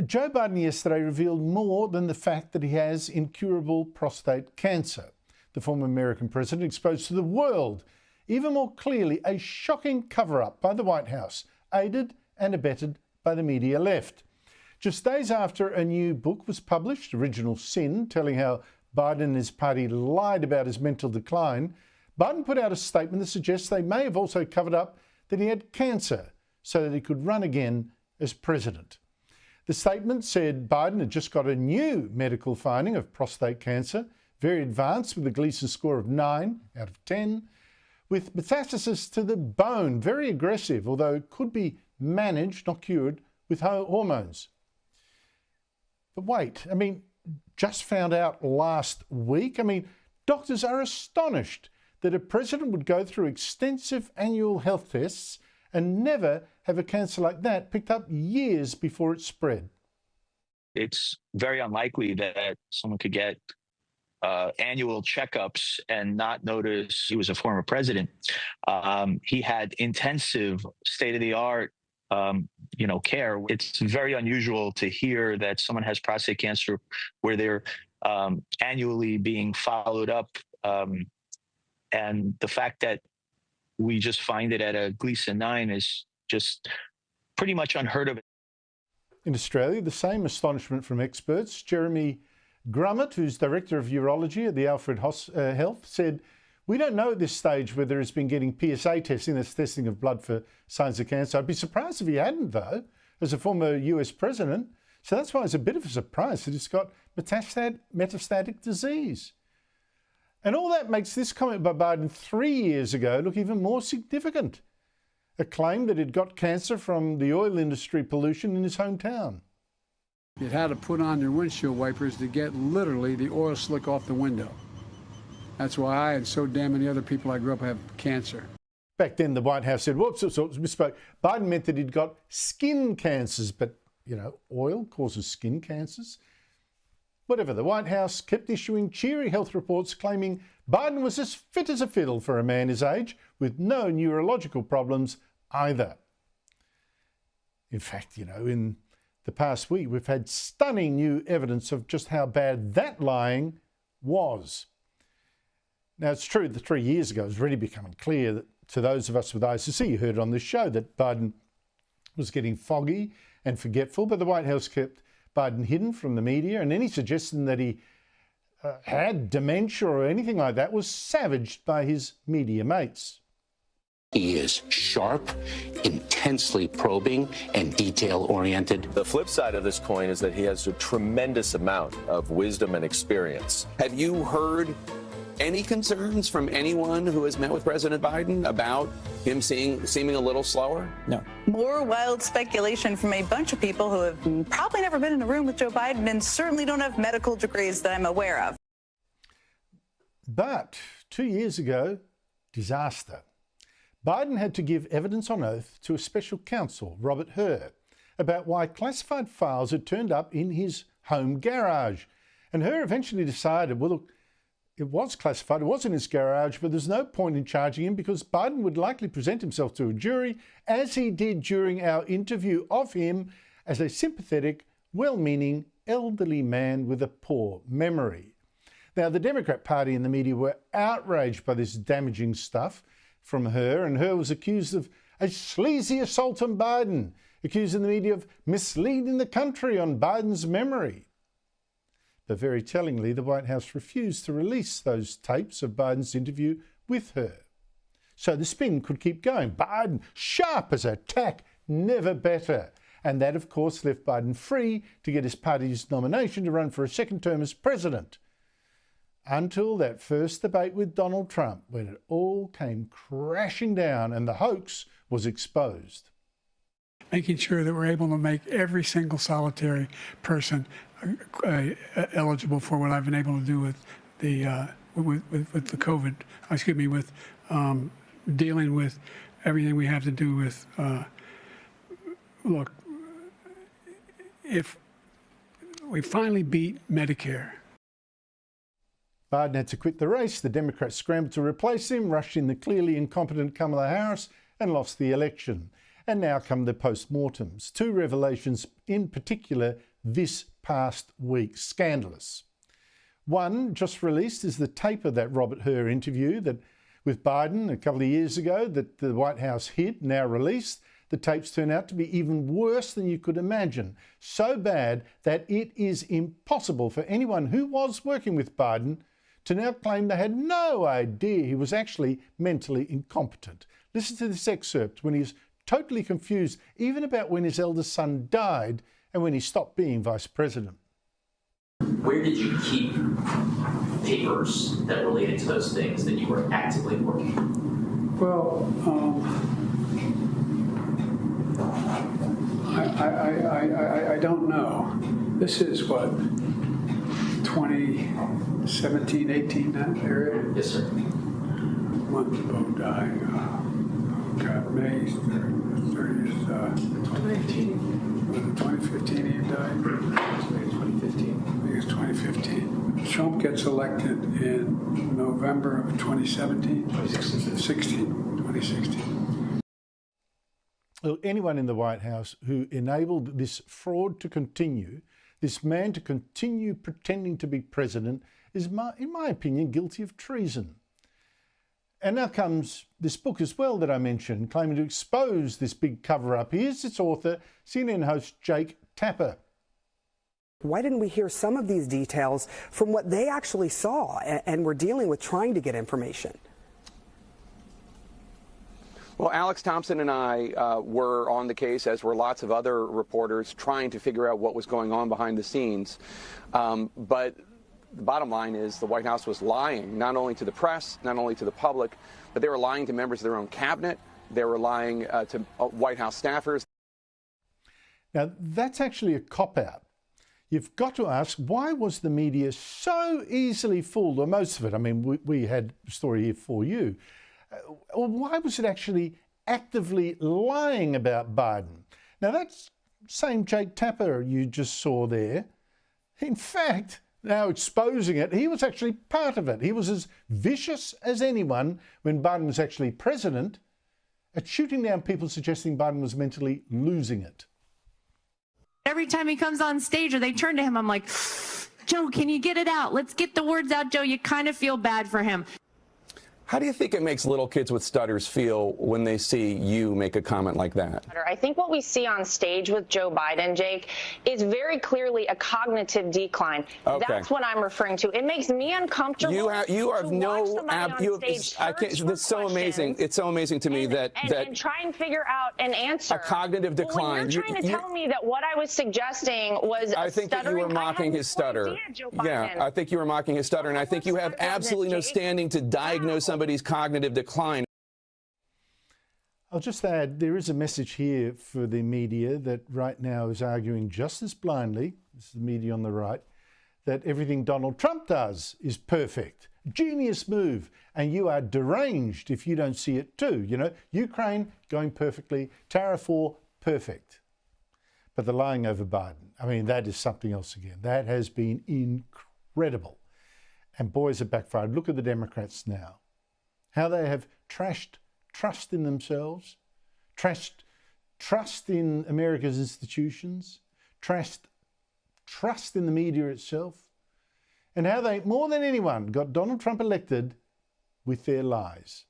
Joe Biden yesterday revealed more than the fact that he has incurable prostate cancer. The former American president exposed to the world, even more clearly, a shocking cover-up by the White House, aided and abetted by the media left. Just days after a new book was published, Original Sin, telling how Biden and his party lied about his mental decline, Biden put out a statement that suggests they may have also covered up that he had cancer so that he could run again as president. The statement said Biden had just got a new medical finding of prostate cancer, very advanced with a Gleason score of 9 out of 10, with metastasis to the bone, very aggressive, although it could be managed, not cured, with hormones. But wait, just found out last week. Doctors are astonished that a president would go through extensive annual health tests and never have a cancer like that picked up years before it spread. It's very unlikely that someone could get annual checkups and not notice he was a former president. He had intensive, state-of-the-art care. It's very unusual to hear that someone has prostate cancer where they're annually being followed up. And the fact that we just find it at a Gleason 9 is just pretty much unheard of. In Australia, the same astonishment from experts. Jeremy Grummett, who's Director of Urology at the Alfred Health, said, "We don't know at this stage whether he's been getting PSA testing, that's testing of blood for signs of cancer. I'd be surprised if he hadn't, though, as a former US president. So that's why it's a bit of a surprise that he's got metastatic disease." And all that makes this comment by Biden 3 years ago look even more significant. A claim that he'd got cancer from the oil industry pollution in his hometown. You had to put on your windshield wipers to get literally the oil slick off the window. That's why I and so damn many other people I grew up have cancer. Back then, the White House said, whoops, misspoke. Biden meant that he'd got skin cancers, but, oil causes skin cancers. Whatever, the White House kept issuing cheery health reports claiming Biden was as fit as a fiddle for a man his age, with no neurological problems either. In fact, in the past week, we've had stunning new evidence of just how bad that lying was. Now, it's true that 3 years ago it was really becoming clear that to those of us with eyes to see, you heard on this show, that Biden was getting foggy and forgetful, but the White House kept Biden hidden from the media, and any suggestion that he had dementia or anything like that was savaged by his media mates. He is sharp, intensely probing, and detail-oriented. The flip side of this coin is that he has a tremendous amount of wisdom and experience. Have you heard any concerns from anyone who has met with President Biden about him seeming a little slower? No. More wild speculation from a bunch of people who have probably never been in a room with Joe Biden and certainly don't have medical degrees that I'm aware of. But 2 years ago, disaster. Biden had to give evidence on oath to a special counsel, Robert Hur, about why classified files had turned up in his home garage. And Hur eventually decided, well, look, it was classified, it was in his garage, but there's no point in charging him because Biden would likely present himself to a jury, as he did during our interview of him, as a sympathetic, well-meaning, elderly man with a poor memory. Now, the Democrat Party and the media were outraged by this damaging stuff from Hur, and Hur was accused of a sleazy assault on Biden, accusing the media of misleading the country on Biden's memory. But very tellingly, the White House refused to release those tapes of Biden's interview with Hur. So the spin could keep going. Biden, sharp as a tack, never better. And that, of course, left Biden free to get his party's nomination to run for a second term as president. Until that first debate with Donald Trump, when it all came crashing down and the hoax was exposed. Making sure that we're able to make every single solitary person eligible for what I've been able to do with the with the COVID. With dealing with everything we have to do with. Look, if we finally beat Medicare. Biden had to quit the race. The Democrats scrambled to replace him, rushed in the clearly incompetent Kamala Harris, and lost the election. And now come the post-mortems. Two revelations in particular this past week. Scandalous. One, just released, is the tape of that Robert Hur interview that with Biden a couple of years ago that the White House hid, now released. The tapes turn out to be even worse than you could imagine. So bad that it is impossible for anyone who was working with Biden to now claim they had no idea he was actually mentally incompetent. Listen to this excerpt when he's totally confused, even about when his eldest son died and when he stopped being vice president. Where did you keep papers that related to those things that you were actively working on? Well, I don't know. This is what, 2017, 18, that area? Yes, sir. Month Bo died. God, May 30th. 2018. Was it 2015 he died? 2015. I think it's 2015. Trump gets elected in November of 2017? 2016. Well, anyone in the White House who enabled this fraud to continue, this man to continue pretending to be president, is, in my opinion, guilty of treason. And now comes this book as well that I mentioned, claiming to expose this big cover-up. Here's its author, CNN host Jake Tapper. Why didn't we hear some of these details from what they actually saw and were dealing with trying to get information? Well, Alex Thompson and I were on the case, as were lots of other reporters, trying to figure out what was going on behind the scenes. But the bottom line is the White House was lying, not only to the press, not only to the public, but they were lying to members of their own cabinet. They were lying to White House staffers. Now, that's actually a cop-out. You've got to ask, why was the media so easily fooled, or most of it? I mean, we had a story here for you. Or why was it actually actively lying about Biden? Now, that's same Jake Tapper you just saw there. In fact, now exposing it, he was actually part of it. He was as vicious as anyone when Biden was actually president at shooting down people suggesting Biden was mentally losing it. Every time he comes on stage or they turn to him, I'm like, Joe, can you get it out? Let's get the words out, Joe. You kind of feel bad for him. How do you think it makes little kids with stutters feel when they see you make a comment like that? I think what we see on stage with Joe Biden, Jake, is very clearly a cognitive decline. Okay. That's what I'm referring to. It makes me uncomfortable. You have no. I can't. That's so amazing. It's so amazing to me that try and figure out an answer. A cognitive decline. Well, you're trying to tell me that what I was suggesting was. I think that you were mocking his stutter. Yeah, I think you were mocking his stutter, and I think you have absolutely no standing to diagnose somebody's cognitive decline. I'll just add, there is a message here for the media that right now is arguing just as blindly, this is the media on the right, that everything Donald Trump does is perfect. Genius move. And you are deranged if you don't see it too. You know, Ukraine going perfectly, Tariff 4 perfect. But the lying over Biden, I mean, that is something else again. That has been incredible. And boys are backfired. Look at the Democrats now. How they have trashed trust in themselves, trashed trust in America's institutions, trashed trust in the media itself, and how they, more than anyone, got Donald Trump elected with their lies.